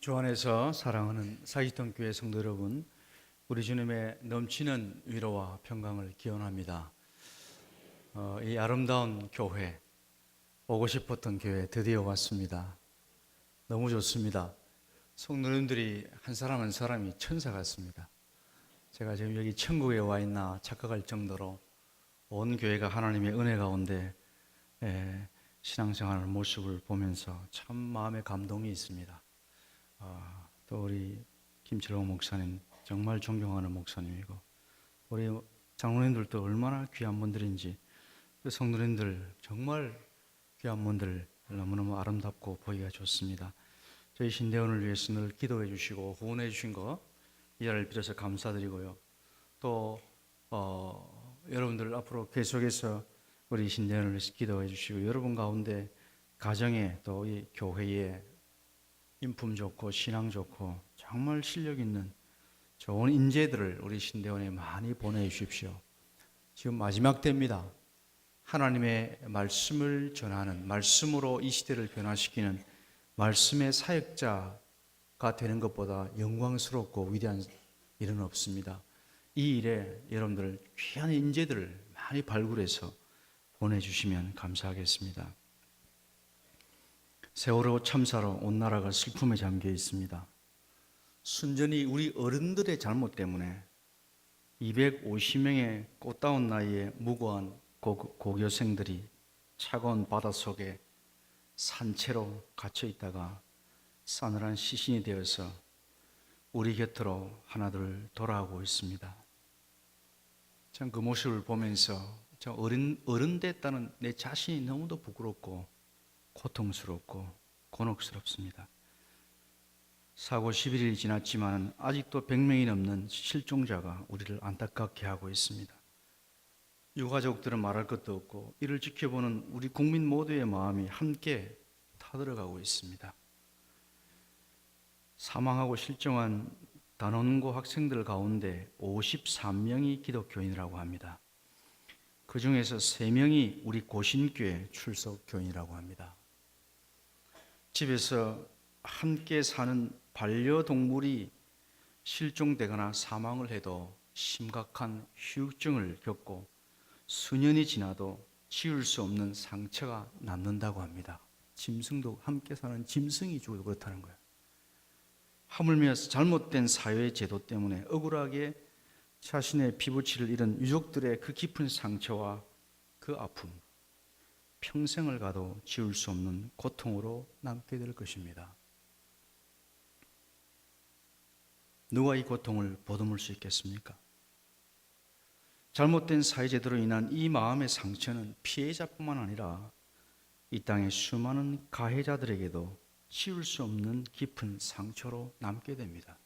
주 안에서 사랑하는 사기ton 교회 성도 여러분, 우리 주님의 넘치는 위로와 평강을 기원합니다. 이 아름다운 교회, 오고 싶었던 교회 드디어 왔습니다. 너무 좋습니다. 성도님들이 한 사람 한 사람이 천사 같습니다. 제가 지금 여기 천국에 와 있나 착각할 정도로 온 교회가 하나님의 은혜 가운데 신앙생활 모습을 보면서 참 마음에 감동이 있습니다. 또 우리 김철호 목사님 정말 존경하는 목사님이고, 우리 장로님들도 얼마나 귀한 분들인지, 그 성도님들 정말 귀한 분들 너무너무 아름답고 보기가 좋습니다. 저희 신대원을 위해서 늘 기도해 주시고 후원해 주신 거 이 자리를 빌어서 감사드리고요. 또 여러분들 앞으로 계속해서 우리 신대원을 위해서 기도해 주시고, 여러분 가운데 가정에 또 이 교회에 인품 좋고 신앙 좋고 정말 실력 있는 좋은 인재들을 우리 신대원에 많이 보내주십시오. 지금 마지막 때입니다. 하나님의 말씀을 전하는, 말씀으로 이 시대를 변화시키는 말씀의 사역자가 되는 것보다 영광스럽고 위대한 일은 없습니다. 이 일에 여러분들 귀한 인재들을 많이 발굴해서 보내주시면 감사하겠습니다. 세월호 참사로 온 나라가 슬픔에 잠겨 있습니다. 순전히 우리 어른들의 잘못 때문에 250명의 꽃다운 나이에 무고한 고교생들이 차가운 바닷속에 산채로 갇혀 있다가 싸늘한 시신이 되어서 우리 곁으로 하나둘 돌아오고 있습니다. 참 그 모습을 보면서 어른 됐다는 내 자신이 너무도 부끄럽고 고통스럽고 곤혹스럽습니다. 사고 11일이 지났지만 아직도 100명이 넘는 실종자가 우리를 안타깝게 하고 있습니다. 유가족들은 말할 것도 없고 이를 지켜보는 우리 국민 모두의 마음이 함께 타들어가고 있습니다. 사망하고 실종한 단원고 학생들 가운데 53명이 기독교인이라고 합니다. 그 중에서 3명이 우리 고신교회 출석 교인이라고 합니다. 집에서 함께 사는 반려동물이 실종되거나 사망을 해도 심각한 후유증을 겪고 수년이 지나도 지울 수 없는 상처가 남는다고 합니다. 짐승도, 함께 사는 짐승이 죽어도 그렇다는 거예요. 하물며 잘못된 사회 제도 때문에 억울하게 자신의 피부치를 잃은 유족들의 그 깊은 상처와 그 아픔, 평생을 가도 지울 수 없는 고통으로 남게 될 것입니다. 누가 이 고통을 보듬을 수 있겠습니까? 잘못된 사회제도로 인한 이 마음의 상처는 피해자뿐만 아니라 이 땅의 수많은 가해자들에게도 지울 수 없는 깊은 상처로 남게 됩니다.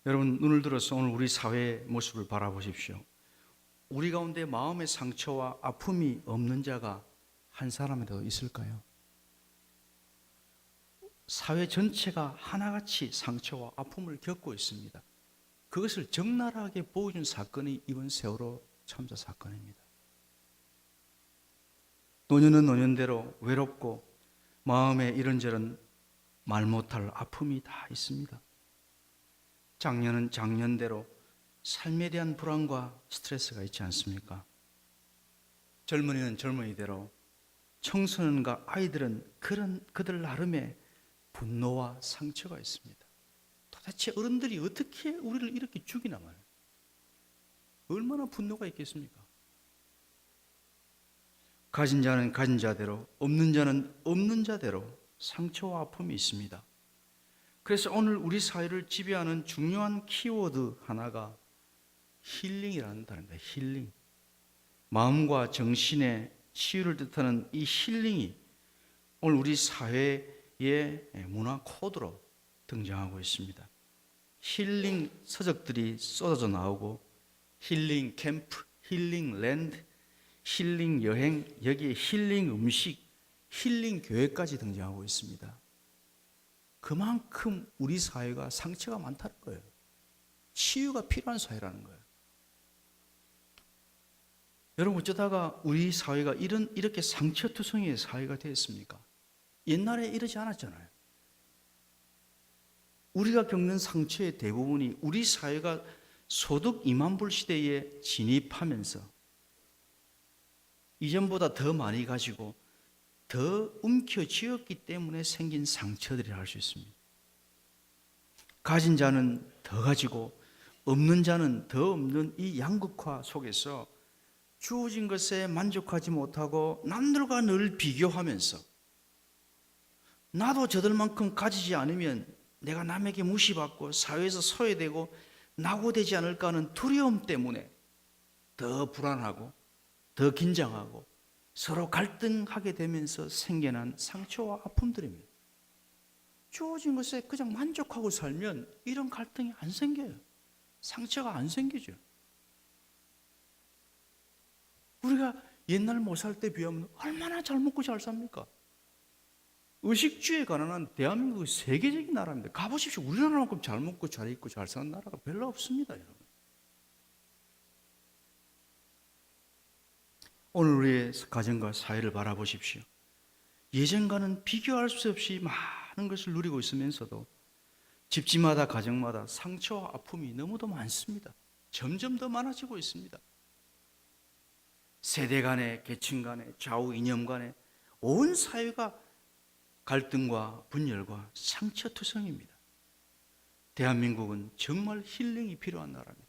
여러분, 눈을 들어서 오늘 우리 사회의 모습을 바라보십시오. 우리 가운데 마음의 상처와 아픔이 없는 자가 한 사람이라도 있을까요? 사회 전체가 하나같이 상처와 아픔을 겪고 있습니다. 그것을 적나라하게 보여준 사건이 이번 세월호 참사 사건입니다. 노년은 노년대로 외롭고 마음에 이런저런 말 못할 아픔이 다 있습니다. 장년은 장년대로 삶에 대한 불안과 스트레스가 있지 않습니까? 젊은이는 젊은이대로, 청소년과 아이들은 그들 나름의 분노와 상처가 있습니다. 도대체 어른들이 어떻게 우리를 이렇게 죽이나 말이에요. 얼마나 분노가 있겠습니까? 가진 자는 가진 자대로, 없는 자는 없는 자대로 상처와 아픔이 있습니다. 그래서 오늘 우리 사회를 지배하는 중요한 키워드 하나가 힐링이라는 단어입니다. 힐링. 마음과 정신의 치유를 뜻하는 이 힐링이 오늘 우리 사회의 문화 코드로 등장하고 있습니다. 힐링 서적들이 쏟아져 나오고 힐링 캠프, 힐링 랜드, 힐링 여행, 여기에 힐링 음식, 힐링 교회까지 등장하고 있습니다. 그만큼 우리 사회가 상처가 많다는 거예요. 치유가 필요한 사회라는 거예요. 여러분, 어쩌다가 우리 사회가 이렇게 상처투성이의 사회가 되었습니까? 옛날에 이러지 않았잖아요. 우리가 겪는 상처의 대부분이 우리 사회가 소득 2만 불 시대에 진입하면서 이전보다 더 많이 가지고 더 움켜쥐었기 때문에 생긴 상처들이라 할 수 있습니다. 가진 자는 더 가지고 없는 자는 더 없는 이 양극화 속에서 주어진 것에 만족하지 못하고 남들과 늘 비교하면서 나도 저들만큼 가지지 않으면 내가 남에게 무시받고 사회에서 소외되고 낙오되지 않을까 하는 두려움 때문에 더 불안하고 더 긴장하고 서로 갈등하게 되면서 생겨난 상처와 아픔들입니다. 주어진 것에 그냥 만족하고 살면 이런 갈등이 안 생겨요. 상처가 안 생기죠. 우리가 옛날 못 살 때 비하면 얼마나 잘 먹고 잘 삽니까? 의식주에 가난한 대한민국이 세계적인 나라입니다. 가보십시오. 우리나라만큼 잘 먹고 잘 입고 잘 사는 나라가 별로 없습니다, 여러분. 오늘 우리의 가정과 사회를 바라보십시오. 예전과는 비교할 수 없이 많은 것을 누리고 있으면서도 집집마다 가정마다 상처와 아픔이 너무도 많습니다. 점점 더 많아지고 있습니다. 세대 간에, 계층 간에, 좌우 이념 간에 온 사회가 갈등과 분열과 상처투성입니다. 대한민국은 정말 힐링이 필요한 나라입니다.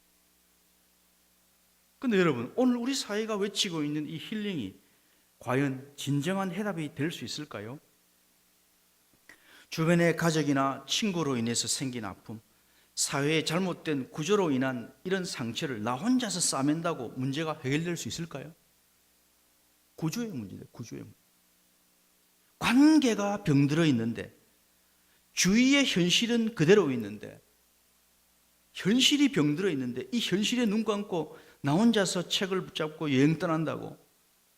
그런데 여러분, 오늘 우리 사회가 외치고 있는 이 힐링이 과연 진정한 해답이 될 수 있을까요? 주변의 가족이나 친구로 인해서 생긴 아픔, 사회의 잘못된 구조로 인한 이런 상처를 나 혼자서 싸맨다고 문제가 해결될 수 있을까요? 구조의 문제다, 구조의 문제. 관계가 병들어 있는데 주위의 현실은 그대로 있는데 현실이 병들어 있는데 이 현실에 눈 감고 나 혼자서 책을 붙잡고 여행 떠난다고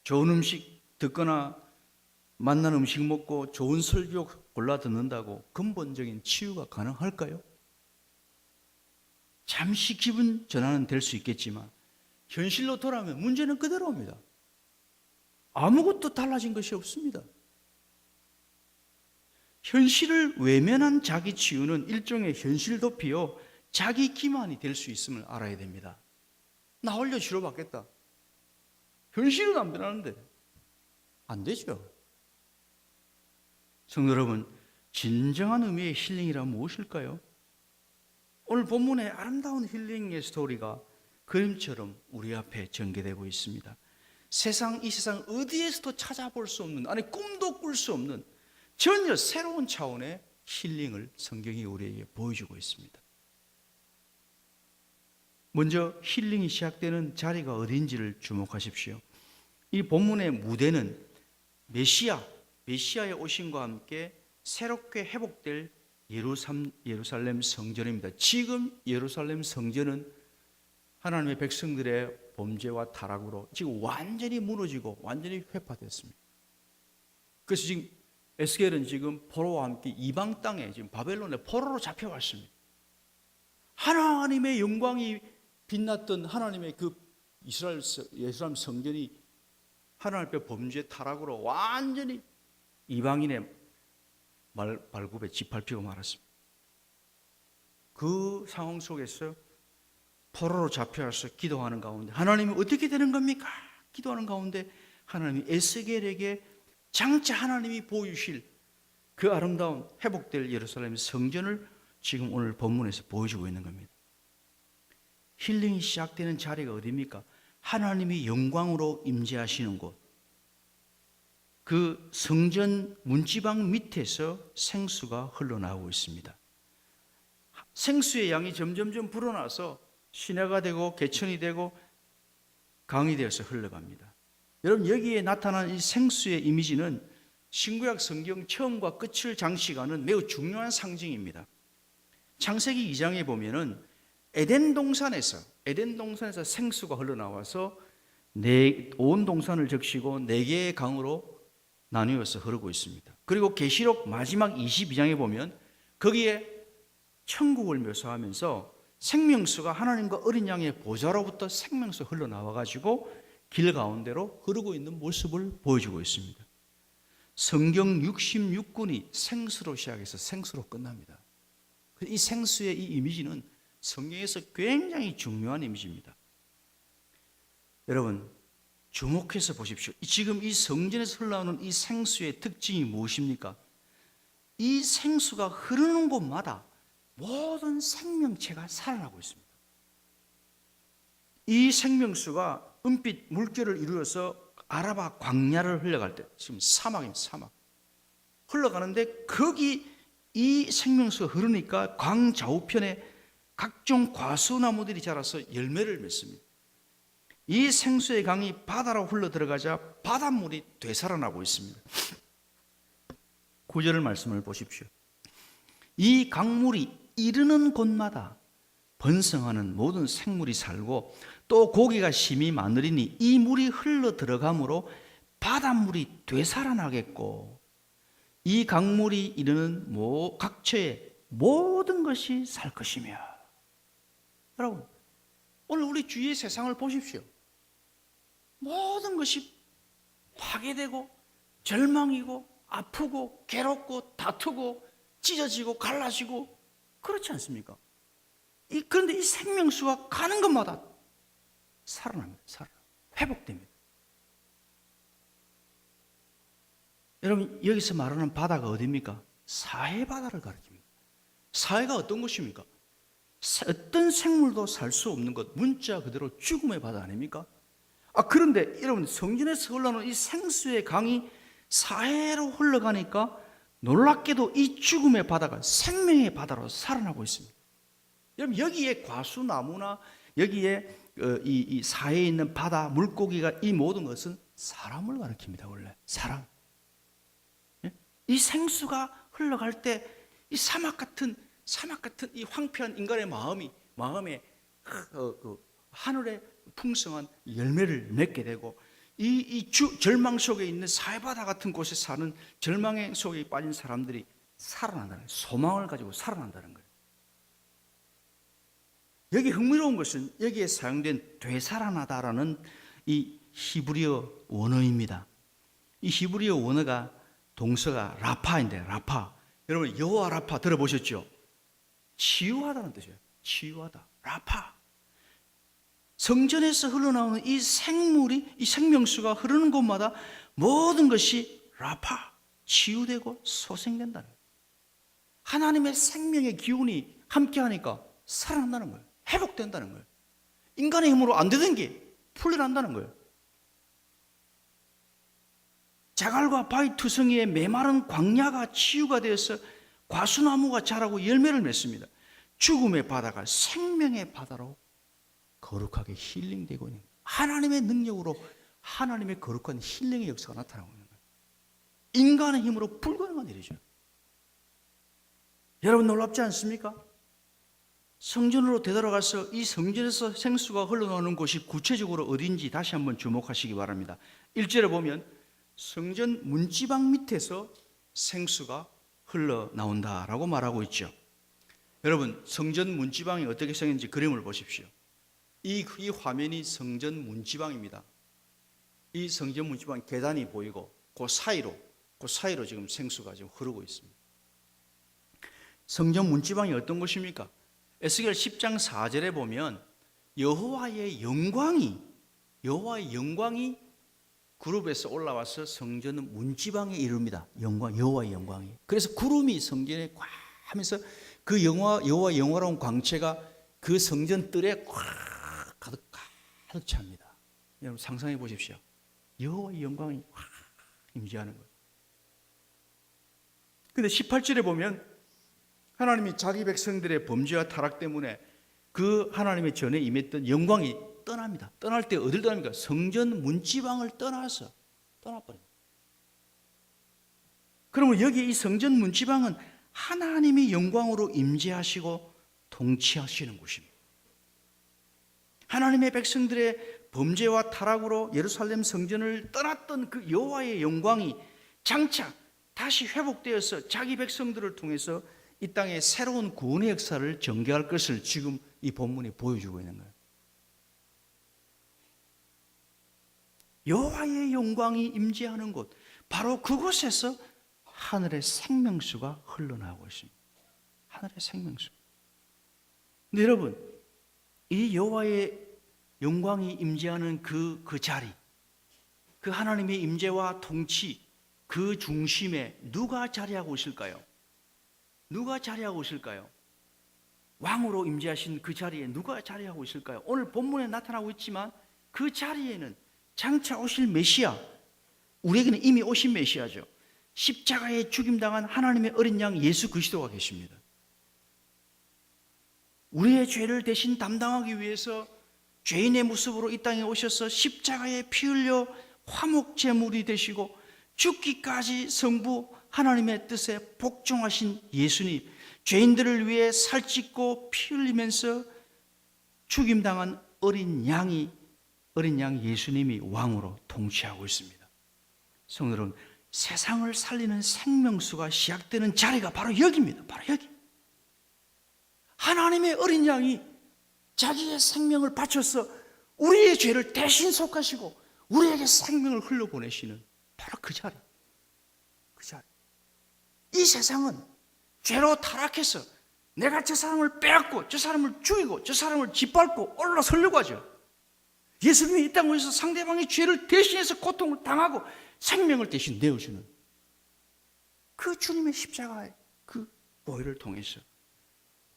좋은 음식 듣거나 맛난 음식 먹고 좋은 설교 골라 듣는다고 근본적인 치유가 가능할까요? 잠시 기분 전환은 될 수 있겠지만 현실로 돌아오면 문제는 그대로입니다. 아무것도 달라진 것이 없습니다. 현실을 외면한 자기 치유는 일종의 현실 도피요 자기 기만이 될 수 있음을 알아야 됩니다. 나 홀려 치료받겠다. 현실은 안 변하는데 안 되죠. 성도 여러분, 진정한 의미의 힐링이란 무엇일까요? 오늘 본문의 아름다운 힐링의 스토리가 그림처럼 우리 앞에 전개되고 있습니다. 이 세상 어디에서도 찾아볼 수 없는, 아니 꿈도 꿀 수 없는 전혀 새로운 차원의 힐링을 성경이 우리에게 보여주고 있습니다. 먼저 힐링이 시작되는 자리가 어디인지를 주목하십시오. 이 본문의 무대는 메시아의 오심과 함께 새롭게 회복될 예루살렘 성전입니다. 지금 예루살렘 성전은 하나님의 백성들의 범죄와 타락으로 지금 완전히 무너지고 완전히 회파됐습니다. 그래서 지금 에스겔은 지금 포로와 함께 이방 땅에 지금 바벨론의 포로로 잡혀왔습니다. 하나님의 영광이 빛났던 하나님의 그 예루살렘 성전이 하나님 앞에 범죄 타락으로 완전히 이방인의 발굽에 짓밟히고 말았습니다. 그 상황 속에서 포로로 잡혀와서 기도하는 가운데 하나님이 어떻게 되는 겁니까? 기도하는 가운데 하나님이 에스겔에게 장차 하나님이 보여주실 그 아름다운 회복될 예루살렘 성전을 지금 오늘 본문에서 보여주고 있는 겁니다. 힐링이 시작되는 자리가 어디입니까? 하나님이 영광으로 임재하시는 곳. 그 성전 문지방 밑에서 생수가 흘러나오고 있습니다. 생수의 양이 점점점 불어나서 시내가 되고 개천이 되고 강이 되어서 흘러갑니다. 여러분, 여기에 나타난 이 생수의 이미지는 신구약 성경 처음과 끝을 장식하는 매우 중요한 상징입니다. 창세기 2장에 보면은 에덴 동산에서 생수가 흘러나와서 온 동산을 적시고 4개의 강으로 나누어서 흐르고 있습니다. 그리고 계시록 마지막 22장에 보면 거기에 천국을 묘사하면서 생명수가 하나님과 어린 양의 보좌로부터 생명수 흘러나와 가지고 길 가운데로 흐르고 있는 모습을 보여주고 있습니다. 성경 66권이 생수로 시작해서 생수로 끝납니다. 이 생수의 이 이미지는 성경에서 굉장히 중요한 이미지입니다. 여러분 주목해서 보십시오. 지금 이 성전에서 흘러나오는 이 생수의 특징이 무엇입니까? 이 생수가 흐르는 곳마다 모든 생명체가 살아나고 있습니다. 이 생명수가 은빛 물결을 이루어서 아라바 광야를 흘러갈 때, 지금 사막입니다. 사막 흘러가는데 거기 이 생명수가 흐르니까 광 좌우편에 각종 과수나무들이 자라서 열매를 맺습니다. 이 생수의 강이 바다로 흘러 들어가자 바닷물이 되살아나고 있습니다. 9절 말씀을 보십시오. 이 강물이 이르는 곳마다 번성하는 모든 생물이 살고 또 고기가 심히 많으리니 이 물이 흘러 들어가므로 바닷물이 되살아나겠고 이 강물이 이르는 각처에 모든 것이 살 것이며. 여러분 오늘 우리 주위의 세상을 보십시오. 모든 것이 파괴되고 절망이고 아프고 괴롭고 다투고 찢어지고 갈라지고 그렇지 않습니까? 그런데 이 생명수가 가는 곳마다 살아납니다. 회복됩니다. 여러분 여기서 말하는 바다가 어디입니까? 사해 바다를 가리킵니다. 사해가 어떤 곳입니까? 어떤 생물도 살 수 없는 것, 문자 그대로 죽음의 바다 아닙니까? 그런데 여러분 성전에서 흘러나오는 이 생수의 강이 사해로 흘러가니까 놀랍게도 이 죽음의 바다가 생명의 바다로 살아나고 있습니다. 여러분 여기에 과수나무나 여기에 이 사해에 있는 바다 물고기가 이 모든 것은 사람을 가리킵니다. 원래 사람. 이 생수가 흘러갈 때 이 사막 같은 이 황폐한 인간의 마음에 하늘의 풍성한 열매를 맺게 되고 절망 속에 있는 사해바다 같은 곳에 사는 절망의 속에 빠진 사람들이 살아난다는 거예요. 소망을 가지고 살아난다는 거예요. 여기 흥미로운 것은 여기에 사용된 되살아나다라는 이 히브리어 원어입니다. 이 히브리어 원어가 동서가 라파인데 라파. 여러분 여호와 라파 들어보셨죠? 치유하다는 뜻이에요. 치유하다. 라파. 성전에서 흘러나오는 이 생명수가 흐르는 곳마다 모든 것이 라파, 치유되고 소생된다는 거예요. 하나님의 생명의 기운이 함께하니까 살아난다는 거예요. 회복된다는 거예요. 인간의 힘으로 안 되던 게 풀려난다는 거예요. 자갈과 바위 투성이의 메마른 광야가 치유가 되어서 과수나무가 자라고 열매를 맺습니다. 죽음의 바다가 생명의 바다로 거룩하게 힐링되고 있는 거예요. 하나님의 능력으로 하나님의 거룩한 힐링의 역사가 나타나고 있는 거예요. 인간의 힘으로 불가능한 일이죠. 여러분 놀랍지 않습니까? 성전으로 되돌아가서 이 성전에서 생수가 흘러나오는 곳이 구체적으로 어딘지 다시 한번 주목하시기 바랍니다. 1절에 보면 성전 문지방 밑에서 생수가 흘러나온다라고 말하고 있죠. 여러분 성전 문지방이 어떻게 생겼는지 그림을 보십시오. 이 화면이 성전 문지방입니다. 이 성전 문지방 계단이 보이고 그 사이로 지금 생수가 지금 흐르고 있습니다. 성전 문지방이 어떤 곳입니까? 에스겔 10장 4절에 보면 여호와의 영광이 구름에서 올라와서 성전 문지방에 이릅니다. 여호와의 영광이. 그래서 구름이 성전에 꽉 하면서 그 여호와의 영화로운 광채가 그 성전 뜰에 꽉 가득 찹니다. 여러분 상상해 보십시오. 여호와의 영광이 확 임재하는 거예요. 근데 18절에 보면 하나님이 자기 백성들의 범죄와 타락 때문에 그 하나님의 전에 임했던 영광이 떠납니다. 떠날 때 어딜 떠납니까? 성전 문지방을 떠나버립니다. 그러면 여기 이 성전 문지방은 하나님의 영광으로 임재하시고 통치하시는 곳입니다. 하나님의 백성들의 범죄와 타락으로 예루살렘 성전을 떠났던 그 여호와의 영광이 장차 다시 회복되어서 자기 백성들을 통해서 이 땅에 새로운 구원의 역사를 전개할 것을 지금 이 본문이 보여주고 있는 거예요. 여호와의 영광이 임재하는 곳, 바로 그곳에서 하늘의 생명수가 흘러나오고 있습니다. 하늘의 생명수. 근데 여러분, 이 여호와의 영광이 임재하는 그 자리, 그 하나님의 임재와 통치, 그 중심에 누가 자리하고 있을까요? 누가 자리하고 있을까요? 왕으로 임재하신 그 자리에 누가 자리하고 있을까요? 오늘 본문에 나타나고 있지만 그 자리에는 장차 오실 메시아, 우리에게는 이미 오신 메시아죠. 십자가에 죽임당한 하나님의 어린 양 예수 그리스도가 계십니다. 우리의 죄를 대신 담당하기 위해서 죄인의 모습으로 이 땅에 오셔서 십자가에 피 흘려 화목 제물이 되시고 죽기까지 성부 하나님의 뜻에 복종하신 예수님, 죄인들을 위해 살찢고 피 흘리면서 죽임당한 어린 양 예수님이 왕으로 통치하고 있습니다. 성도 여러분, 세상을 살리는 생명수가 시작되는 자리가 바로 여기입니다. 바로 여기. 하나님의 어린 양이 자기의 생명을 바쳐서 우리의 죄를 대신 속하시고 우리에게 생명을 흘려보내시는 바로 그 자리. 그 자리. 이 세상은 죄로 타락해서 내가 저 사람을 빼앗고 저 사람을 죽이고 저 사람을 짓밟고 올라서려고 하죠. 예수님이 이 땅에 오셔서 상대방의 죄를 대신해서 고통을 당하고 생명을 대신 내어주는 그 주님의 십자가의 그 보혈을 통해서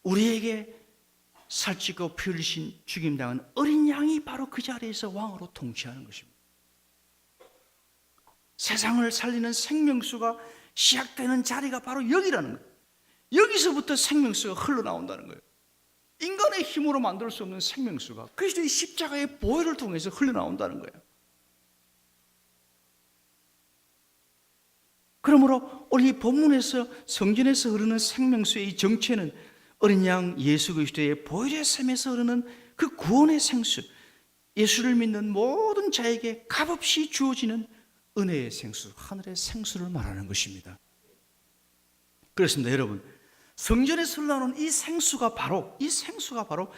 우리에게 살찌고 피 흘리신 죽임당한 어린 양이 바로 그 자리에서 왕으로 통치하는 것입니다. 세상을 살리는 생명수가 시작되는 자리가 바로 여기라는 거예요. 여기서부터 생명수가 흘러나온다는 거예요. 인간의 힘으로 만들 수 없는 생명수가 그리스도의 십자가의 보혈을 통해서 흘러나온다는 거예요. 그러므로 오늘 이 본문에서 성전에서 흐르는 생명수의 이 정체는 어린 양 예수 그리스도의 보혈의 샘에서 흐르는 그 구원의 생수, 예수를 믿는 모든 자에게 값없이 주어지는 은혜의 생수, 하늘의 생수를 말하는 것입니다. 그렇습니다. 여러분, 성전에서 흘러나오는 이 생수가 바로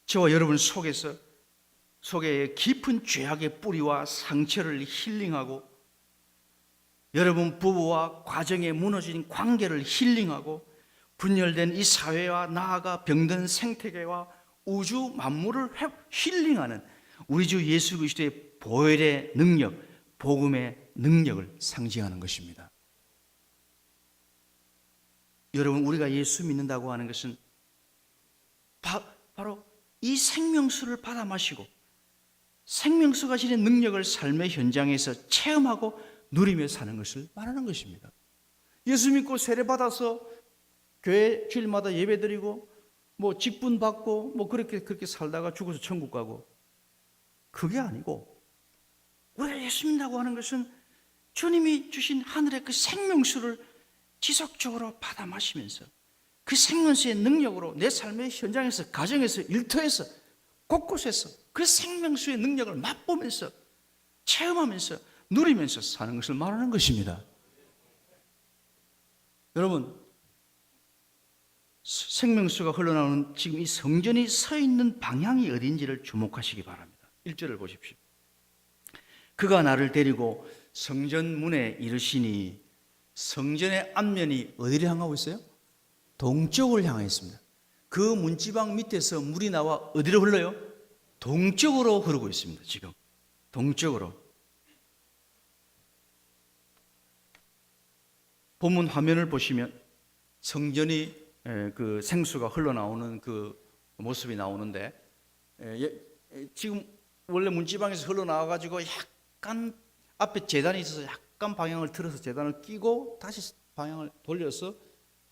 저와 여러분 속에 깊은 죄악의 뿌리와 상처를 힐링하고 여러분 부부와 과정에 무너진 관계를 힐링하고 분열된 이 사회와 나아가 병든 생태계와 우주 만물을 힐링하는 우리 주 예수 그리스도의 보혈의 능력, 복음의 능력을 상징하는 것입니다. 여러분, 우리가 예수 믿는다고 하는 것은 바로 이 생명수를 받아 마시고 생명수가 지닌 능력을 삶의 현장에서 체험하고 누리며 사는 것을 말하는 것입니다. 예수 믿고 세례받아서 교회 주일마다 예배드리고 직분 받고 그렇게 살다가 죽어서 천국 가고, 그게 아니고 우리가 예수 믿는다고 하는 것은 주님이 주신 하늘의 그 생명수를 지속적으로 받아 마시면서 그 생명수의 능력으로 내 삶의 현장에서, 가정에서, 일터에서, 곳곳에서 그 생명수의 능력을 맛보면서 체험하면서 누리면서 사는 것을 말하는 것입니다. 여러분, 생명수가 흘러나오는 지금 이 성전이 서 있는 방향이 어딘지를 주목하시기 바랍니다. 1절을 보십시오. 그가 나를 데리고 성전 문에 이르시니, 성전의 앞면이 어디를 향하고 있어요? 동쪽을 향해 있습니다. 그 문지방 밑에서 물이 나와 어디로 흘러요? 동쪽으로 흐르고 있습니다. 지금 동쪽으로. 본문 화면을 보시면 성전이 그 생수가 흘러나오는 그 모습이 나오는데, 지금 원래 문지방에서 흘러나와가지고 약간 앞에 제단이 있어서 약간 방향을 틀어서 제단을 끼고 다시 방향을 돌려서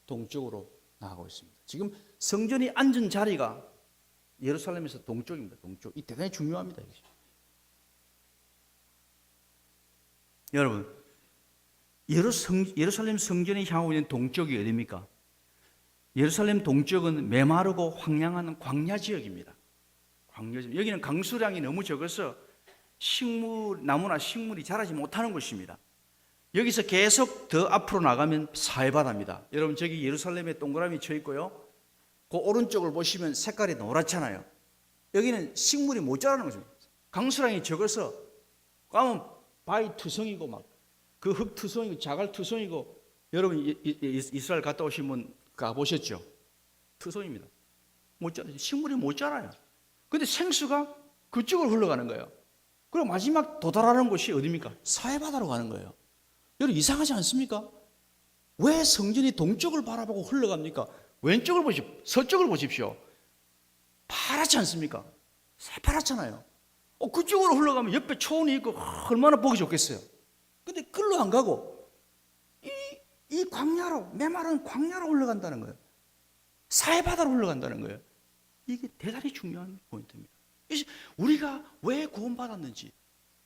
동쪽으로 나가고 있습니다. 지금 성전이 앉은 자리가 예루살렘에서 동쪽입니다. 동쪽. 이 대단히 중요합니다. 이것이. 여러분, 예루살렘 성전이 향하고 있는 동쪽이 어디입니까? 예루살렘 동쪽은 메마르고 황량한 광야 지역입니다. 광야 지역. 여기는 강수량이 너무 적어서 나무나 식물이 자라지 못하는 곳입니다. 여기서 계속 더 앞으로 나가면 사해바다입니다. 여러분, 저기 예루살렘에 동그라미 쳐 있고요, 그 오른쪽을 보시면 색깔이 노랗잖아요. 여기는 식물이 못 자라는 거죠. 강수량이 적어서 가면 바위 투성이고 막 그 흙 투성이고 자갈 투성이고, 여러분 이스라엘 갔다 오신 분 가보셨죠? 투성입니다. 못 자라요. 식물이 못 자라요. 근데 생수가 그쪽으로 흘러가는 거예요. 그리고 마지막 도달하는 곳이 어디입니까? 사해바다로 가는 거예요. 여러분 이상하지 않습니까? 왜 성전이 동쪽을 바라보고 흘러갑니까? 왼쪽을 보십시오. 서쪽을 보십시오. 파랗지 않습니까? 새파랗잖아요. 그쪽으로 흘러가면 옆에 초원이 있고 얼마나 보기 좋겠어요. 근데 글로 안 가고 이 광야로, 메마른 광야로 흘러간다는 거예요. 사해바다로 흘러간다는 거예요. 이게 대단히 중요한 포인트입니다. 우리가 왜 구원받았는지,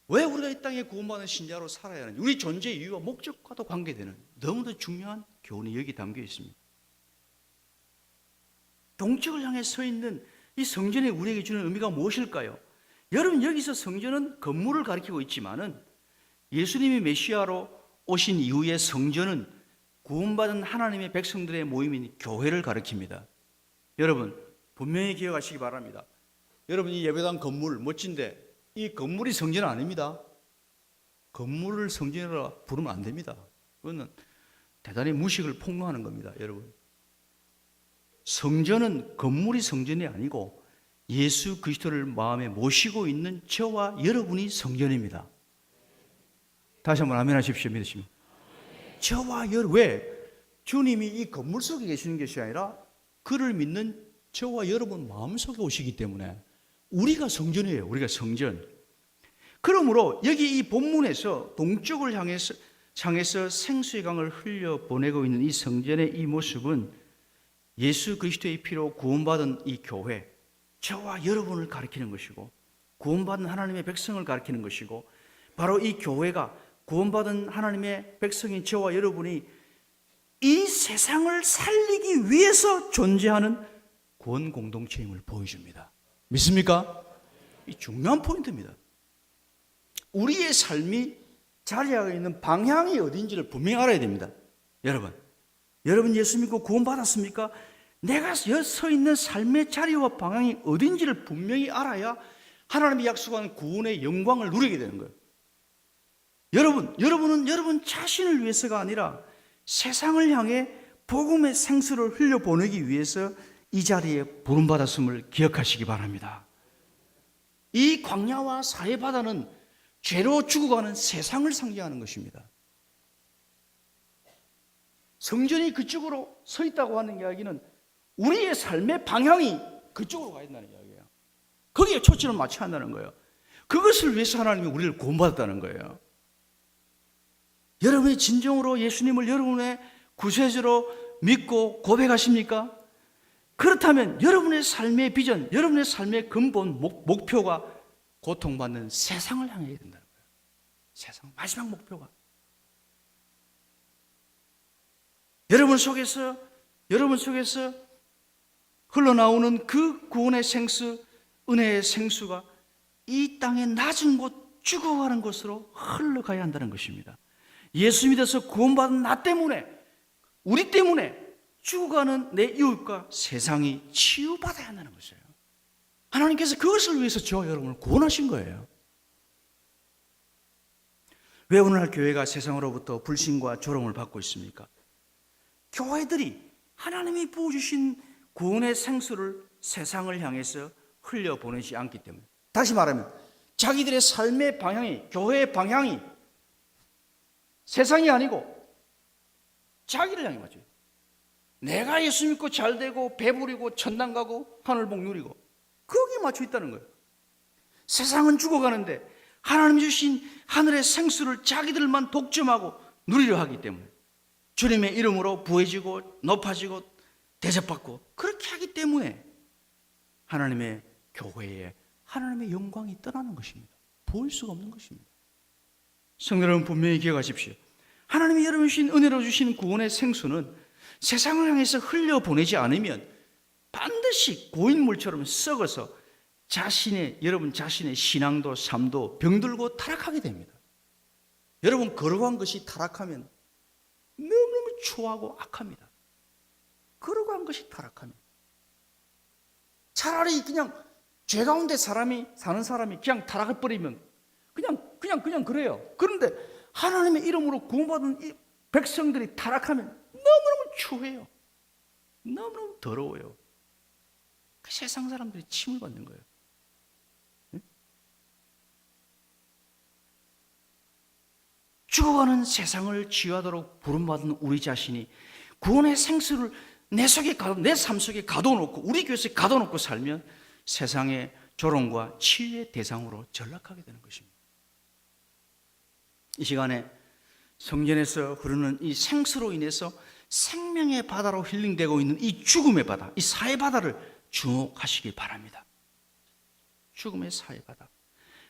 왜 우리가 이 땅에 구원받은 신자로 살아야 하는지, 우리 존재의 이유와 목적과도 관계되는 너무도 중요한 교훈이 여기 담겨 있습니다. 동쪽을 향해 서 있는 이 성전이 우리에게 주는 의미가 무엇일까요? 여러분 여기서 성전은 건물을 가리키고 있지만은 예수님이 메시아로 오신 이후의 성전은 구원받은 하나님의 백성들의 모임인 교회를 가리킵니다. 여러분 분명히 기억하시기 바랍니다. 여러분 이 예배당 건물 멋진데 이 건물이 성전은 아닙니다. 건물을 성전이라 부르면 안 됩니다. 그거는 대단히 무식을 폭로하는 겁니다. 여러분 성전은 건물이 성전이 아니고 예수 그리스도를 마음에 모시고 있는 저와 여러분이 성전입니다. 다시 한번 아멘 하십시오. 믿으시면 저와 여러분, 왜? 주님이 이 건물 속에 계시는 것이 아니라 그를 믿는 저와 여러분 마음속에 오시기 때문에 우리가 성전이에요. 우리가 성전. 그러므로 여기 이 본문에서 동쪽을 향해서 생수의 강을 흘려보내고 있는 이 성전의 이 모습은 예수 그리스도의 피로 구원받은 이 교회, 저와 여러분을 가리키는 것이고 구원받은 하나님의 백성을 가리키는 것이고 바로 이 교회가 구원받은 하나님의 백성인 저와 여러분이 이 세상을 살리기 위해서 존재하는 구원 공동체임을 보여줍니다. 믿습니까? 이 중요한 포인트입니다. 우리의 삶이 자리하고 있는 방향이 어딘지를 분명히 알아야 됩니다. 여러분 예수 믿고 구원받았습니까? 내가 서 있는 삶의 자리와 방향이 어딘지를 분명히 알아야 하나님이 약속한 구원의 영광을 누리게 되는 거예요. 여러분은 여러분 자신을 위해서가 아니라 세상을 향해 복음의 생수를 흘려보내기 위해서 이 자리에 부름받았음을 기억하시기 바랍니다. 이 광야와 사해바다는 죄로 죽어가는 세상을 상징하는 것입니다. 성전이 그쪽으로 서 있다고 하는 이야기는 우리의 삶의 방향이 그쪽으로 가야 된다는 이야기예요. 거기에 초점을 맞춰야 한다는 거예요. 그것을 위해서 하나님이 우리를 구원받았다는 거예요. 여러분이 진정으로 예수님을 여러분의 구세주로 믿고 고백하십니까? 그렇다면 여러분의 삶의 비전, 여러분의 삶의 근본 목표가 고통받는 세상을 향해야 된다는 거예요. 세상 마지막 목표가 여러분 속에서 흘러나오는 그 구원의 생수, 은혜의 생수가 이 땅의 낮은 곳, 죽어가는 곳으로 흘러가야 한다는 것입니다. 예수 믿어서 구원받은 나 때문에, 우리 때문에 죽어가는 내 이웃과 세상이 치유받아야 한다는 것이에요. 하나님께서 그것을 위해서 저와 여러분을 구원하신 거예요. 왜 오늘날 교회가 세상으로부터 불신과 조롱을 받고 있습니까? 교회들이 하나님이 부어주신 구원의 생수를 세상을 향해서 흘려보내지 않기 때문에, 다시 말하면 자기들의 삶의 방향이, 교회의 방향이 세상이 아니고 자기를 향해 맞춰요. 내가 예수 믿고 잘되고 배부리고 천당 가고 하늘복 누리고 거기에 맞춰 있다는 거예요. 세상은 죽어가는데 하나님 주신 하늘의 생수를 자기들만 독점하고 누리려 하기 때문에 주님의 이름으로 부해지고 높아지고 대접받고 그렇게 하기 때문에 하나님의 교회에 하나님의 영광이 떠나는 것입니다. 보일 수가 없는 것입니다. 성도 여러분 분명히 기억하십시오. 하나님이 여러분 주신 은혜로 주신 구원의 생수는 세상을 향해서 흘려보내지 않으면 반드시 고인물처럼 썩어서 여러분 자신의 신앙도 삶도 병들고 타락하게 됩니다. 여러분 거룩한 것이 타락하면 너무너무 추하고 악합니다. 거룩한 것이 타락하면 차라리 그냥 죄 가운데 사는 사람이 그냥 타락해버리면 그냥 그래요. 그런데 하나님의 이름으로 구원받은 이 백성들이 타락하면 너무너무 추해요. 너무너무 더러워요. 세상 사람들이 침을 받는 거예요. 죽어가는 세상을 치유하도록 부름받은 우리 자신이 구원의 생수를 내 삶 속에 가둬놓고 우리 교회에 가둬놓고 살면 세상의 조롱과 치유의 대상으로 전락하게 되는 것입니다. 이 시간에 성전에서 흐르는 이 생수로 인해서 생명의 바다로 힐링되고 있는 이 죽음의 바다, 이 사해 바다를 주목하시기 바랍니다. 죽음의 사해 바다.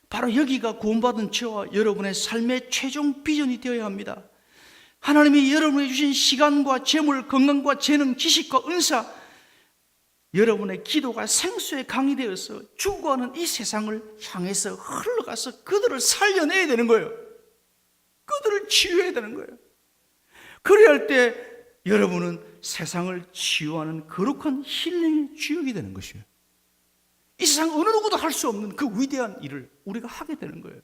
바로 여기가 구원받은 저와 여러분의 삶의 최종 비전이 되어야 합니다. 하나님이 여러분에게 주신 시간과 재물, 건강과 재능, 지식과 은사, 여러분의 기도가 생수에 강이 되어서 죽어가는 이 세상을 향해서 흘러가서 그들을 살려내야 되는 거예요. 그들을 치유해야 되는 거예요. 그래야 할 때 여러분은 세상을 치유하는 거룩한 힐링의 주역이 되는 것이에요. 이 세상 어느 누구도 할 수 없는 그 위대한 일을 우리가 하게 되는 거예요.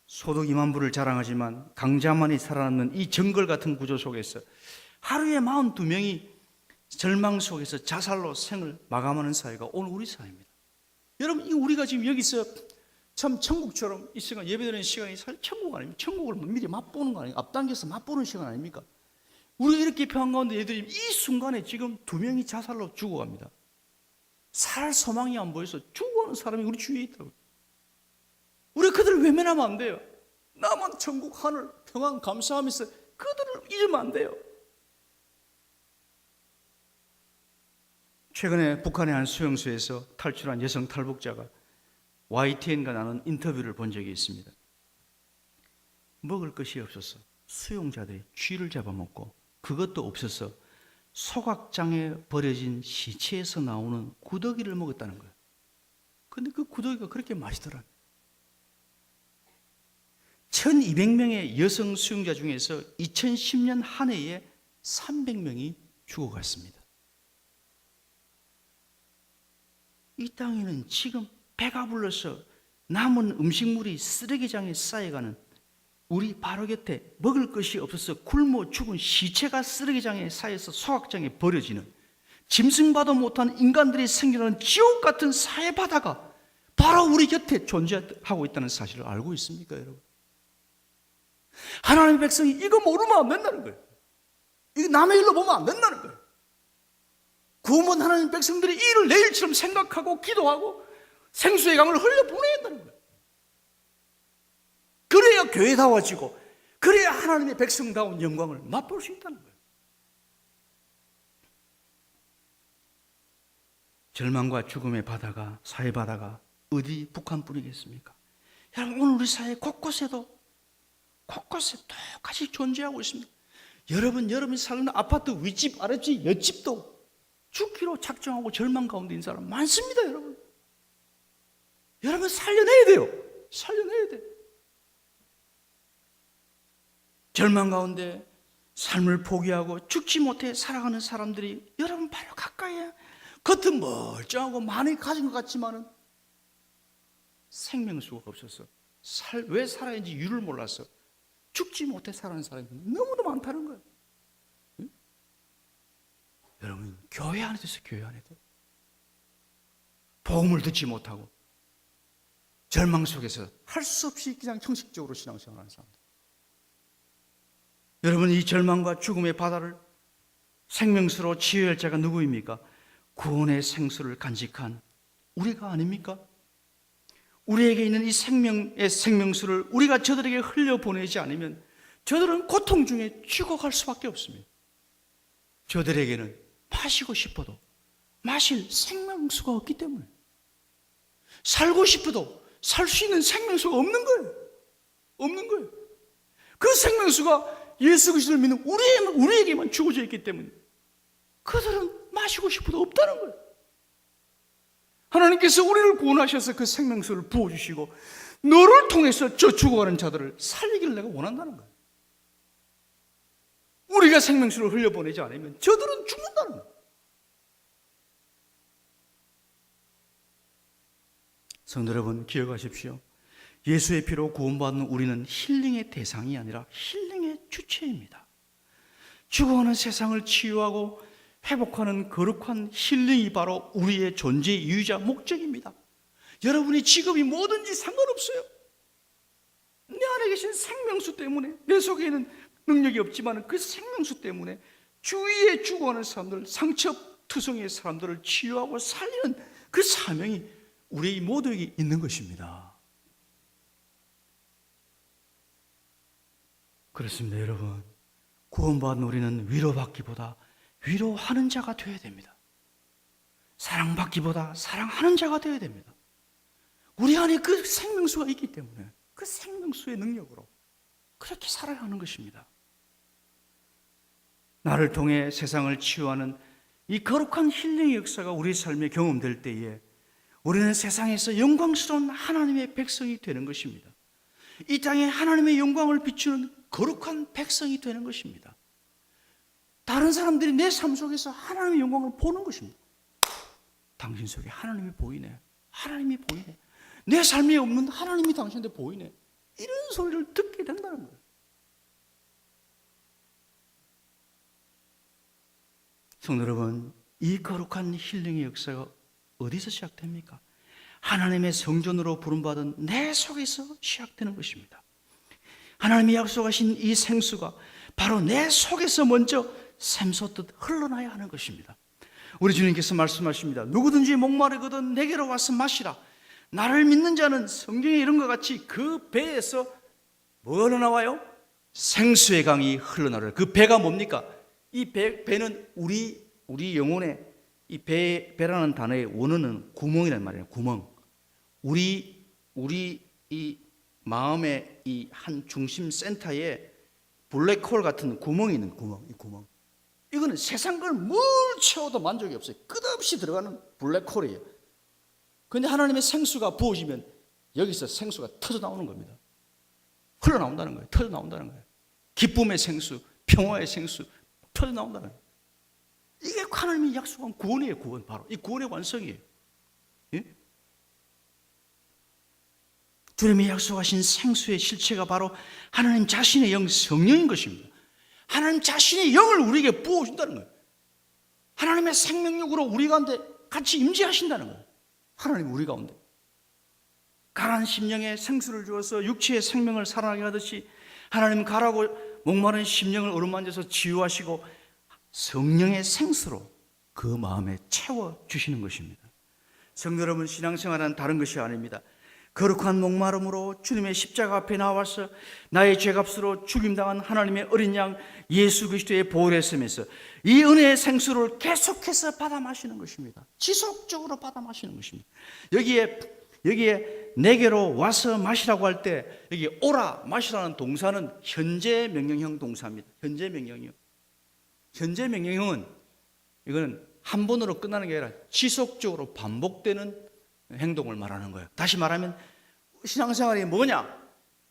소득 2만 불을 자랑하지만 강자만이 살아남는 이 정글 같은 구조 속에서 하루에 42명이 절망 속에서 자살로 생을 마감하는 사회가 오늘 우리 사회입니다. 여러분, 이 우리가 지금 여기서 참 천국처럼 이 시간 예배드리는 시간이 사실 천국 아닙니까? 천국을 미리 맛보는 거 아닙니까? 앞당겨서 맛보는 시간 아닙니까? 우리가 이렇게 평안 가운데 예배드리면 이 순간에 지금 2명이 자살로 죽어갑니다. 살 소망이 안 보여서 죽어가는 사람이 우리 주위에 있다고요. 우리 그들을 외면하면 안 돼요. 남은 천국 하늘 평안 감사하면서 그들을 잊으면 안 돼요. 최근에 북한의 한 수용소에서 탈출한 여성 탈북자가 YTN과 나눈 인터뷰를 본 적이 있습니다. 먹을 것이 없어서 수용자들이 쥐를 잡아먹고 그것도 없어서 소각장에 버려진 시체에서 나오는 구더기를 먹었다는 거예요. 그런데 그 구더기가 그렇게 맛있더라. 1200명의 여성 수용자 중에서 2010년 한 해에 300명이 죽어갔습니다. 이 땅에는 지금 배가 불러서 남은 음식물이 쓰레기장에 쌓여가는 우리 바로 곁에 먹을 것이 없어서 굶어 죽은 시체가 쓰레기장에 쌓여서 소각장에 버려지는 짐승봐도 못한 인간들이 생겨나는 지옥 같은 사해 바다가 바로 우리 곁에 존재하고 있다는 사실을 알고 있습니까, 여러분? 하나님의 백성이 이거 모르면 안 된다는 거예요. 이거 남의 일로 보면 안 된다는 거예요. 구원 하나님의 백성들이 이 일을 내 일처럼 생각하고 기도하고 생수의 강을 흘려보내야 한다는 거예요. 그래야 교회다워지고 그래야 하나님의 백성다운 영광을 맛볼 수 있다는 거예요. 절망과 죽음의 바다가, 사해 바다가 어디 북한뿐이겠습니까? 여러분, 오늘 우리 사회 곳곳에 똑같이 존재하고 있습니다. 여러분이 사는 아파트 윗집, 아랫집, 옆집도 죽기로 작정하고 절망 가운데 있는 사람 많습니다, 여러분. 여러분 살려내야 돼요. 살려내야 돼. 절망 가운데 삶을 포기하고 죽지 못해 살아가는 사람들이 여러분 바로 가까이에 겉은 멀쩡하고 많이 가진 것 같지만은 생명수가 없어서 왜 살아야지 이유를 몰라서 죽지 못해 살아가는 사람이 너무도 많다는 거예요. 응? 여러분, 교회 안에도 있어요. 교회 안에도 복음을 듣지 못하고 절망 속에서 할 수 없이 그냥 형식적으로 신앙생활하는 사람들. 여러분, 이 절망과 죽음의 바다를 생명수로 치유할 자가 누구입니까? 구원의 생수를 간직한 우리가 아닙니까? 우리에게 있는 이 생명의 생명수를 우리가 저들에게 흘려보내지 않으면 저들은 고통 중에 죽어갈 수밖에 없습니다. 저들에게는 마시고 싶어도 마실 생명수가 없기 때문에, 살고 싶어도 살 수 있는 생명수가 없는 거예요. 없는 거예요. 그 생명수가 예수 그리스도를 믿는 우리에게만 주어져 있기 때문에 그들은 마시고 싶어도 없다는 거예요. 하나님께서 우리를 구원하셔서 그 생명수를 부어주시고 너를 통해서 저 죽어가는 자들을 살리기를 내가 원한다는 거예요. 우리가 생명수를 흘려보내지 않으면 저들은 죽는다는 거예요. 성도 여러분, 기억하십시오. 예수의 피로 구원받는 우리는 힐링의 대상이 아니라 힐링의 주체입니다. 죽어가는 세상을 치유하고 회복하는 거룩한 힐링이 바로 우리의 존재의 이유자 목적입니다. 여러분의 직업이 뭐든지 상관없어요. 내 안에 계신 생명수 때문에, 내 속에는 능력이 없지만 그 생명수 때문에 주위에 죽어가는 사람들, 상처투성이의 사람들을 치유하고 살리는 그 사명이 우리 모두에게 있는 것입니다. 그렇습니다, 여러분. 구원받은 우리는 위로받기보다 위로하는 자가 되어야 됩니다. 사랑받기보다 사랑하는 자가 되어야 됩니다. 우리 안에 그 생명수가 있기 때문에 그 생명수의 능력으로 그렇게 살아야 하는 것입니다. 나를 통해 세상을 치유하는 이 거룩한 힐링의 역사가 우리 삶에 경험될 때에 우리는 세상에서 영광스러운 하나님의 백성이 되는 것입니다. 이 땅에 하나님의 영광을 비추는 거룩한 백성이 되는 것입니다. 다른 사람들이 내 삶 속에서 하나님의 영광을 보는 것입니다. 당신 속에 하나님이 보이네. 하나님이 보이네. 내 삶에 없는 하나님이 당신한테 보이네. 이런 소리를 듣게 된다는 거예요. 성도 여러분, 이 거룩한 힐링의 역사가 어디서 시작됩니까? 하나님의 성전으로 부름받은 내 속에서 시작되는 것입니다. 하나님이 약속하신 이 생수가 바로 내 속에서 먼저 샘솟듯 흘러나야 하는 것입니다. 우리 주님께서 말씀하십니다. 누구든지 목마르거든 내게로 와서 마시라. 나를 믿는 자는 성경에 이런 것 같이 그 배에서 뭐가 흘러나와요? 생수의 강이 흘러나와요. 그 배가 뭡니까? 이 배는 우리 영혼의 이 배라는 단어의 원어는 구멍이란 말이에요. 구멍. 우리 이 마음의 이 한 중심 센터에 블랙홀 같은 구멍이 있는 구멍. 이 구멍. 이거는 세상 걸 뭘 채워도 만족이 없어요. 끝없이 들어가는 블랙홀이에요. 그런데 하나님의 생수가 부어지면 여기서 생수가 터져 나오는 겁니다. 흘러나온다는 거예요. 터져 나온다는 거예요. 기쁨의 생수, 평화의 생수 터져 나온다는 거예요. 이게 하나님이 약속한 구원이에요. 구원. 바로 이 구원의 완성이에요. 예? 주님이 약속하신 생수의 실체가 바로 하나님 자신의 영 성령인 것입니다. 하나님 자신의 영을 우리에게 부어준다는 거예요. 하나님의 생명력으로 우리 가운데 같이 임재하신다는 거예요. 하나님 우리 가운데 가난 심령에 생수를 주어서 육체의 생명을 살아나게 하듯이 하나님 가라고 목마른 심령을 어루만져서 치유하시고 성령의 생수로 그 마음에 채워주시는 것입니다. 성도 여러분, 신앙생활은 다른 것이 아닙니다. 거룩한 목마름으로 주님의 십자가 앞에 나와서 나의 죄값으로 죽임당한 하나님의 어린 양 예수 그리스도의 보혈의 샘에서 이 은혜의 생수를 계속해서 받아 마시는 것입니다. 지속적으로 받아 마시는 것입니다. 여기에 내게로 와서 마시라고 할 때 여기 오라 마시라는 동사는 현재 명령형 동사입니다. 현재 명령형. 현재 명령형은 이거는 한 번으로 끝나는 게 아니라 지속적으로 반복되는 행동을 말하는 거예요. 다시 말하면 신앙생활이 뭐냐?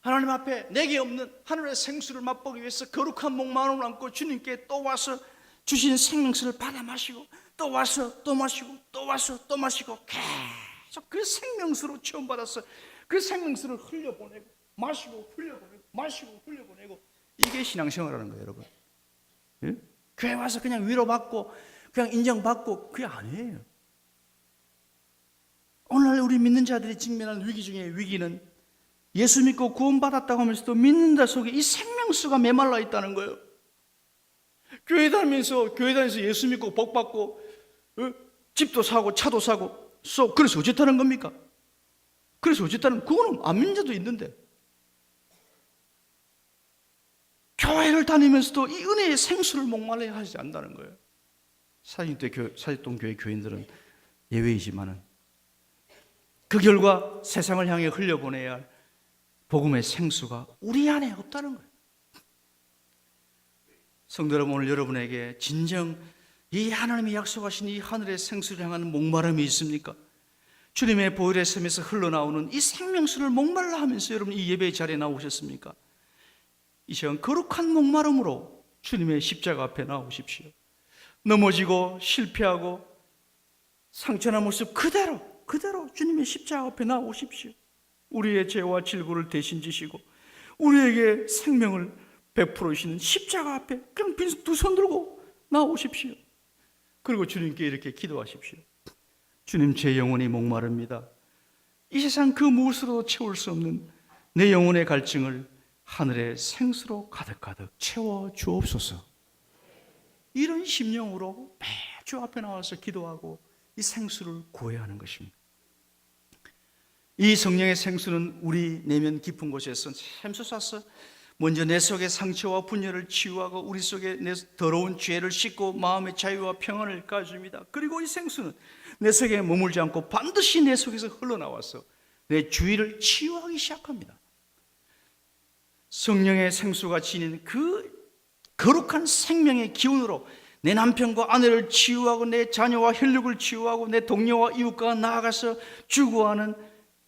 하나님 앞에 내게 없는 하늘의 생수를 맛보기 위해서 거룩한 목마름을 안고 주님께 또 와서 주신 생명수를 받아 마시고 또 와서 또 마시고 또 와서 또 마시고 계속 그 생명수로 체험받아서 그 생명수를 흘려보내고 마시고 흘려보내고 마시고 흘려보내고 이게 신앙생활이라는 거예요, 여러분. 예? 교회 와서 그냥 위로받고 그냥 인정받고 그게 아니에요. 오늘 우리 믿는 자들이 직면하는 위기 중에 위기는 예수 믿고 구원받았다고 하면서도 믿는 자 속에 이 생명수가 메말라 있다는 거예요. 교회 다니면서 예수 믿고 복 받고 집도 사고 차도 사고 그래서 어쨌다는 겁니까? 그래서 어쨌다는 그거는 안 믿는 자도 있는데 교회를 다니면서도 이 은혜의 생수를 목말라야 하지 않는다는 거예요. 사직동 교회 교인들은 예외이지만은 그 결과 세상을 향해 흘려보내야 할 복음의 생수가 우리 안에 없다는 거예요. 성도 여러분, 오늘 여러분에게 진정 이 하나님이 약속하신 이 하늘의 생수를 향하는 목마름이 있습니까? 주님의 보혈의 샘에서 흘러나오는 이 생명수를 목말라 하면서 여러분 이 예배의 자리에 나오셨습니까? 이 시간 거룩한 목마름으로 주님의 십자가 앞에 나오십시오. 넘어지고 실패하고 상처난 모습 그대로 주님의 십자가 앞에 나오십시오. 우리의 죄와 질고를 대신 지시고 우리에게 생명을 베풀으시는 십자가 앞에 그냥 빈 두 손 들고 나오십시오. 그리고 주님께 이렇게 기도하십시오. 주님, 제 영혼이 목마릅니다. 이 세상 그 무엇으로도 채울 수 없는 내 영혼의 갈증을 하늘의 생수로 가득가득 채워 주옵소서. 이런 심령으로 매주 앞에 나와서 기도하고 이 생수를 구해야 하는 것입니다. 이 성령의 생수는 우리 내면 깊은 곳에서 샘솟아서 먼저 내 속의 상처와 분열을 치유하고 우리 속에 내 더러운 죄를 씻고 마음의 자유와 평안을 가져줍니다. 그리고 이 생수는 내 속에 머물지 않고 반드시 내 속에서 흘러나와서 내 주위를 치유하기 시작합니다. 성령의 생수가 지닌 그 거룩한 생명의 기운으로 내 남편과 아내를 치유하고 내 자녀와 혈육을 치유하고 내 동료와 이웃과 나아가서 주구하는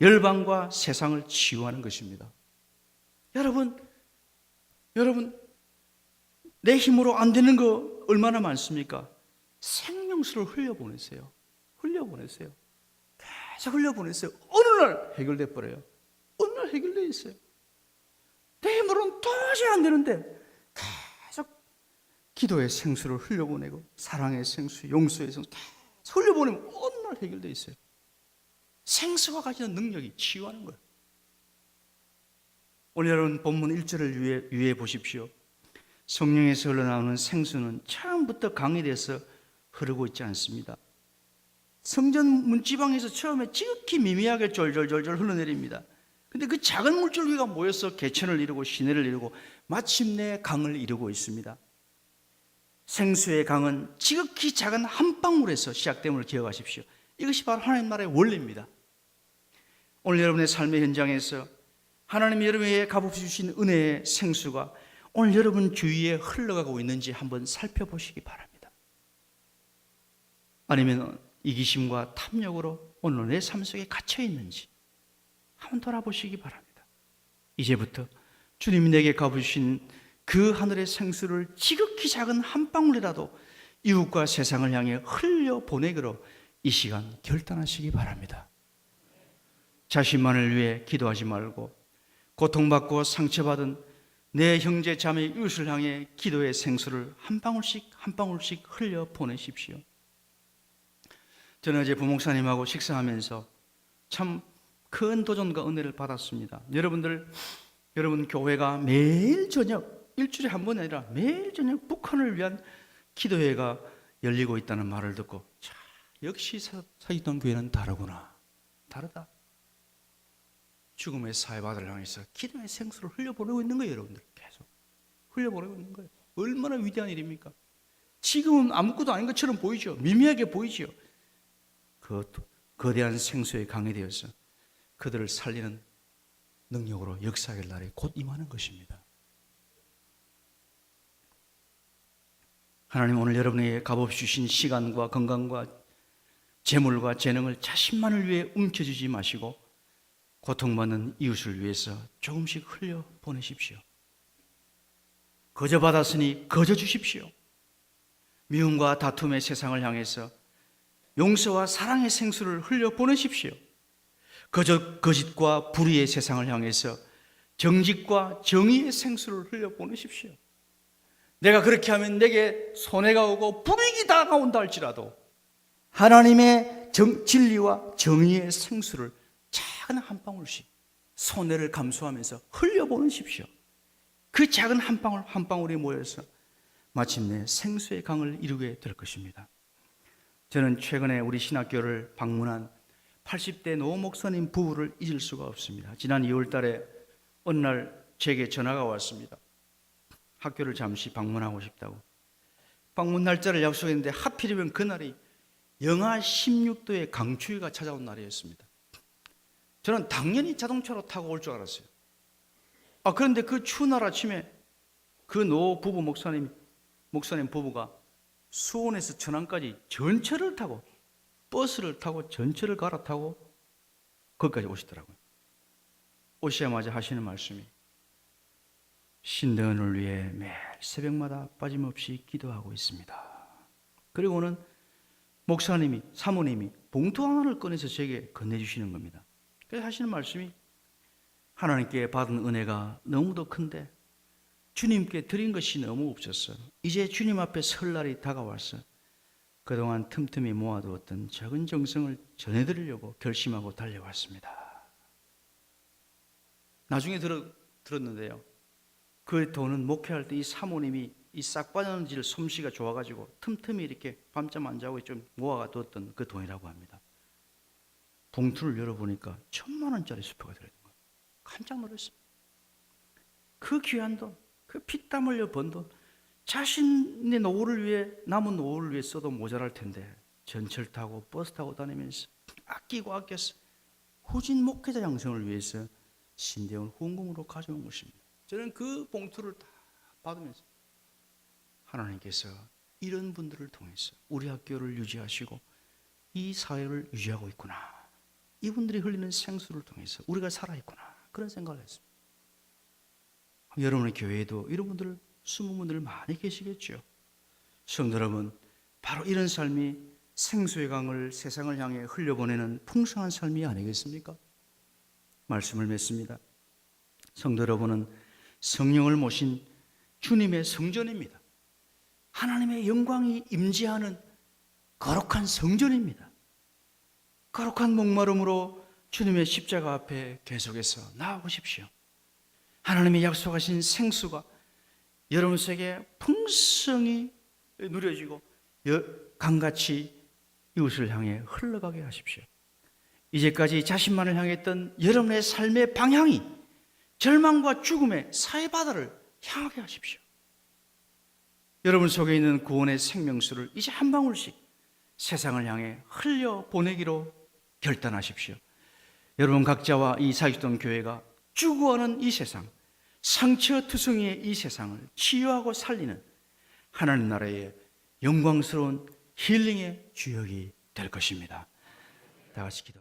열방과 세상을 치유하는 것입니다. 여러분, 내 힘으로 안 되는 거 얼마나 많습니까? 생명수를 흘려보내세요. 계속 흘려보내세요. 어느 날 해결돼 버려요. 어느 날 해결돼 있어요. 내 힘으로는 도저히 안 되는데 계속 기도의 생수를 흘려보내고 사랑의 생수, 용서의 생수 계속 흘려보내면 어느 날 해결돼 있어요. 생수가 가지는 능력이 치유하는 거예요. 오늘 여러분 본문 1절을 유의해 보십시오. 성령에서 흘러나오는 생수는 처음부터 강이 돼서 흐르고 있지 않습니다. 성전 문지방에서 처음에 지극히 미미하게 졸졸졸졸 흘러내립니다. 근데 그 작은 물줄기가 모여서 개천을 이루고 시내를 이루고 마침내 강을 이루고 있습니다. 생수의 강은 지극히 작은 한 방울에서 시작됨을 기억하십시오. 이것이 바로 하나님 나라의 원리입니다. 오늘 여러분의 삶의 현장에서 하나님이 여러분에게 값없이 주신 은혜의 생수가 오늘 여러분 주위에 흘러가고 있는지 한번 살펴보시기 바랍니다. 아니면 이기심과 탐욕으로 오늘 내 삶 속에 갇혀 있는지 한번 돌아보시기 바랍니다. 이제부터 주님이 내게 값주신 그 하늘의 생수를 지극히 작은 한 방울이라도 이웃과 세상을 향해 흘려보내기로 이 시간 결단하시기 바랍니다. 자신만을 위해 기도하지 말고 고통받고 상처받은 내 형제 자매 이웃을 향해 기도의 생수를 한 방울씩 한 방울씩 흘려보내십시오. 저는 어제 부목사님하고 식사하면서 참 큰 도전과 은혜를 받았습니다. 여러분 교회가 매일 저녁, 일주일에 한 번이 아니라 매일 저녁 북한을 위한 기도회가 열리고 있다는 말을 듣고 자, 역시 사기동 교회는 다르구나. 다르다. 죽음의 사회바다를 향해서 기도의 생수를 흘려보내고 있는 거예요. 여러분들 계속 흘려보내고 있는 거예요. 얼마나 위대한 일입니까? 지금은 아무것도 아닌 것처럼 보이죠. 미미하게 보이죠. 그 거대한 생수에 강이 되어서 그들을 살리는 능력으로 역사할 날이 곧 임하는 것입니다. 하나님 오늘 여러분에게 값없이 주신 시간과 건강과 재물과 재능을 자신만을 위해 움켜쥐지 마시고 고통받는 이웃을 위해서 조금씩 흘려 보내십시오. 거저 받았으니 거저 주십시오. 미움과 다툼의 세상을 향해서 용서와 사랑의 생수를 흘려 보내십시오. 거저 거짓과 불의의 세상을 향해서 정직과 정의의 생수를 흘려 보내십시오. 내가 그렇게 하면 내게 손해가 오고 불이익이 다가온다 할지라도 하나님의 진리와 정의의 생수를 작은 한 방울씩 손해를 감수하면서 흘려보내십시오. 그 작은 한 방울 한 방울이 모여서 마침내 생수의 강을 이루게 될 것입니다. 저는 최근에 우리 신학교를 방문한 80대 노 목사님 부부를 잊을 수가 없습니다. 지난 2월 달에 어느 날 제게 전화가 왔습니다. 학교를 잠시 방문하고 싶다고. 방문 날짜를 약속했는데 하필이면 그날이 영하 16도의 강추위가 찾아온 날이었습니다. 저는 당연히 자동차로 타고 올 줄 알았어요. 그런데 그 추운 날 아침에 그 노 부부 목사님 부부가 수원에서 천안까지 전철을 타고 버스를 타고 전철을 갈아타고 거기까지 오시더라고요. 오시자마자 하시는 말씀이 신대원을 위해 매일 새벽마다 빠짐없이 기도하고 있습니다. 그리고는 목사님이 사모님이 봉투 하나를 꺼내서 제게 건네주시는 겁니다. 그래서 하시는 말씀이 하나님께 받은 은혜가 너무도 큰데 주님께 드린 것이 너무 없었어. 이제 주님 앞에 설 날이 다가왔어. 그동안 틈틈이 모아두었던 적은 정성을 전해드리려고 결심하고 달려왔습니다. 나중에 들었는데요. 그 돈은 목회할 때 이 사모님이 이 싹 빠져질 솜씨가 좋아가지고 틈틈이 이렇게 밤잠 안 자고 좀 모아두었던 그 돈이라고 합니다. 봉투를 열어보니까 1,000만 원짜리 수표가 들어있는 거예요. 깜짝 놀랐어요. 그 귀한 돈, 그 피땀 흘려 번 돈, 자신의 노후를 위해, 남은 노후를 위해 써도 모자랄 텐데 전철 타고 버스 타고 다니면서 아끼고 아꼈어. 후진 목회자 양성을 위해서 신대원 후원금으로 가져온 것입니다. 저는 그 봉투를 다 받으면서 하나님께서 이런 분들을 통해서 우리 학교를 유지하시고 이 사회를 유지하고 있구나. 이분들이 흘리는 생수를 통해서 우리가 살아있구나. 그런 생각을 했습니다. 여러분의 교회에도 이런 분들, 숨은 분들 많이 계시겠죠. 성도 여러분, 바로 이런 삶이 생수의 강을 세상을 향해 흘려보내는 풍성한 삶이 아니겠습니까? 말씀을 맺습니다. 성도 여러분은 성령을 모신 주님의 성전입니다. 하나님의 영광이 임재하는 거룩한 성전입니다. 거룩한 목마름으로 주님의 십자가 앞에 계속해서 나아오십시오. 하나님의 약속하신 생수가 여러분 속에 풍성히 누려지고 강같이 이웃을 향해 흘러가게 하십시오. 이제까지 자신만을 향했던 여러분의 삶의 방향이 절망과 죽음의 사해바다를 향하게 하십시오. 여러분 속에 있는 구원의 생명수를 이제 한 방울씩 세상을 향해 흘려보내기로 결단하십시오. 여러분 각자와 이 사직동 교회가 죽어가는 이 세상, 상처투성이의 이 세상을 치유하고 살리는 하나님 나라의 영광스러운 힐링의 주역이 될 것입니다. 다 같이 기도.